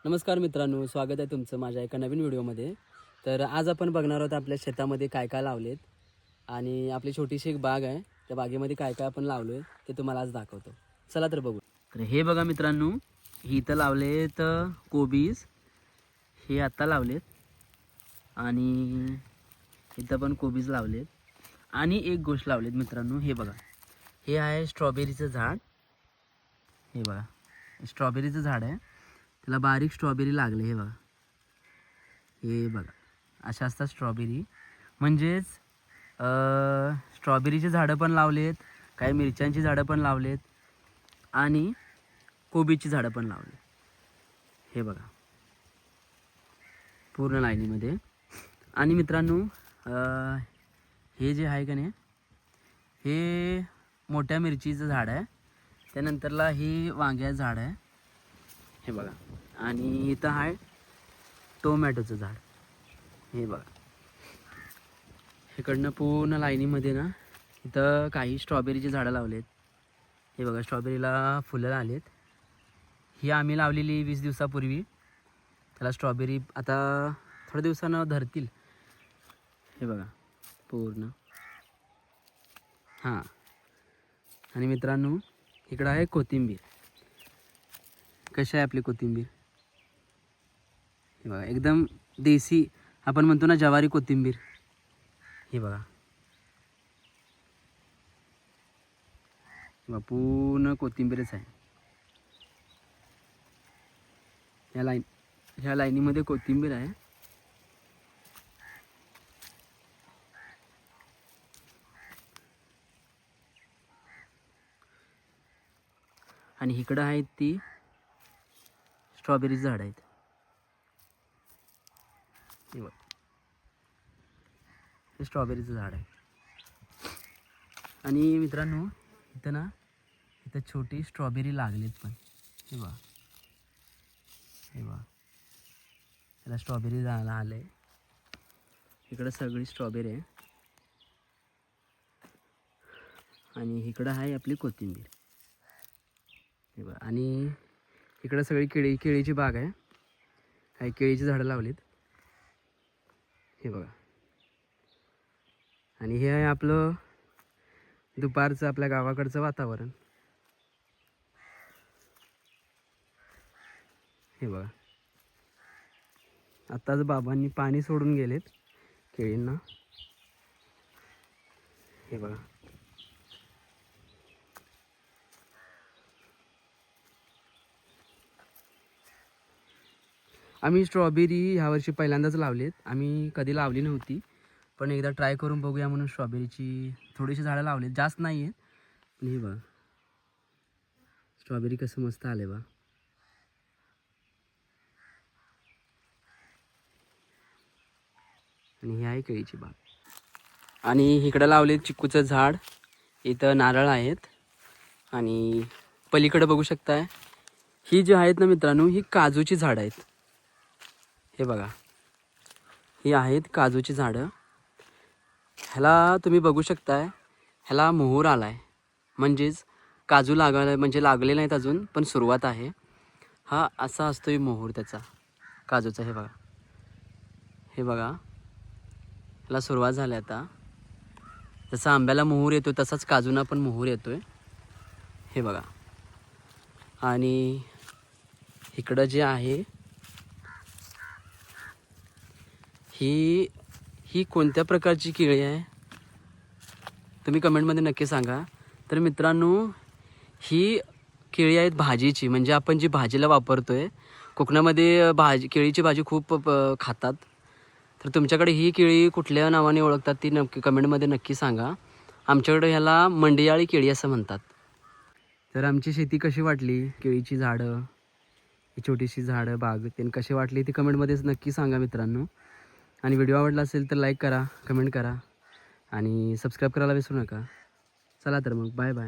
नमस्कार मित्रांनो, स्वागत आहे तुमचं माझ्या एका नवीन व्हिडिओमध्ये. तर आज आपण बघणार आहोत आपल्या शेतामध्ये काय काय लावलेत आणि आपली छोटीशी एक बाग आहे. त्या बागेमध्ये काय काय आपण लावलोय ते तुम्हाला आज दाखवतो. चला तर बघू. तर हे बघा मित्रांनो, ही इथं लावलेत कोबीज. हे आता लावलेत आणि इथं पण कोबीज लावलेत आणि एक गोष्ट लावलेत मित्रांनो. हे बघा, हे आहे स्ट्रॉबेरीचं झाड. हे बघा, स्ट्रॉबेरीचं झाड आहे. त्याला बारीक स्ट्रॉबेरी लागले. हे बघा अशा असतात स्ट्रॉबेरी. म्हणजेच स्ट्रॉबेरीची झाडं पण लावलेत, काही मिरच्यांची झाडं पण लावलेत आणि कोबीची झाडं पण लावले. हे बघा पूर्ण लाईनीमध्ये. आणि मित्रांनो हे जे आहे का नाही, हे मोठ्या मिरचीचं झाड आहे. त्यानंतरला ही वांग्याचं झाड आहे. हे बघा. आणि इथं आहे टोमॅटोचं झाड. हे बघा, इकडनं पूर्ण लाईनीमध्ये ना इथं काही स्ट्रॉबेरीची झाडं लावलेत. हे बघा, स्ट्रॉबेरीला फुलं आलेत. ही आम्ही लावलेली 20 दिवसापूर्वी. त्याला स्ट्रॉबेरी आता थोड्या दिवसानं धरतील. हे बघा पूर्ण. हां. आणि मित्रांनो इकडं आहे कोथिंबीर. कशी आहे आपली कोथिंबीर? हे बघा, एकदम देसी, आपण म्हणतो ना ज्वारी कोथिंबीर. हे बघा, पूर्ण कोथिंबीरच आहे. ह्या लाईनीमध्ये कोथिंबीर आहे. आणि इकडं आहेत ती स्ट्रॉबेरीची झाडं आहेत. हे बघ, हे स्ट्रॉबेरीचं झाड आहे. आणि मित्रांनो इथं ना, इथं छोटी स्ट्रॉबेरी लागलेत पण. हे बघा, हे बघा, त्याला स्ट्रॉबेरी झालं आलं आहे. इकडं सगळी स्ट्रॉबेरी आहे आणि इकडं आहे आपली कोथिंबीर. हे बघा. आणि इकडं सगळी केळीची बाग आहे. काही केळीची झाडं लावलीत. हे बघा. आणि हे आहे आपलं दुपारचं आपल्या गावाकडचं वातावरण. हे बघा, आत्ताच बाबांनी पाणी सोडून गेलेत केळींना. हे बघा, आम्ही स्ट्रॉबेरी ह्यावर्षी पहिल्यांदाच लावलेत. आम्ही कधी लावली नव्हती, पण एकदा ट्राय करून बघूया म्हणून स्ट्रॉबेरीची थोडीशी झाडं लावलीत. जास्त नाही आहेत पण हे बघा स्ट्रॉबेरी कसं मस्त आले बा. आणि ही आहे केळीची बाग. आणि इकडं लावले चिक्कूचं झाड. इथं नारळ आहेत. आणि पलीकडे बघू शकताय ही जी आहेत ना मित्रांनो, ही काजूची झाडं आहेत. हे बघा, ही आहेत काजूची झाडं. ह्याला तुम्ही बघू शकताय, ह्याला मोहर आला आहे. म्हणजेच काजू लागायला, म्हणजे लागले नाहीत अजून, पण सुरुवात आहे. हा असा असतोय मोहर त्याचा काजूचा. हे बघा, हे बघा, ह्याला सुरुवात झाली आता. जसं आंब्याला मोहर येतो तसाच काजूना पण मोहर येतोय. हे बघा. आणि इकडं जे आहे ही कोणत्या प्रकारची केळी आहे तुम्ही कमेंटमध्ये नक्की सांगा. तर मित्रांनो ही केळी आहेत भाजीची, म्हणजे आपण जी भाजीला वापरतोय. कोकणामध्ये केळीची भाजी खूप खातात. तर तुमच्याकडे ही केळी कुठल्या नावाने ओळखतात ती नक्की कमेंटमध्ये नक्की सांगा. आमच्याकडे ह्याला मंडियाळी केळी असं म्हणतात. तर आमची शेती कशी वाटली, केळीची झाडं, ही छोटीशी झाडं बाग त्यांनी कशी वाटली ती कमेंटमध्येच नक्की सांगा मित्रांनो. आणि व्हिडिओ आवडला असेल तर लाईक करा, कमेंट करा आणि सबस्क्राईब करायला विसरू नका. चला तर मग, बाय बाय.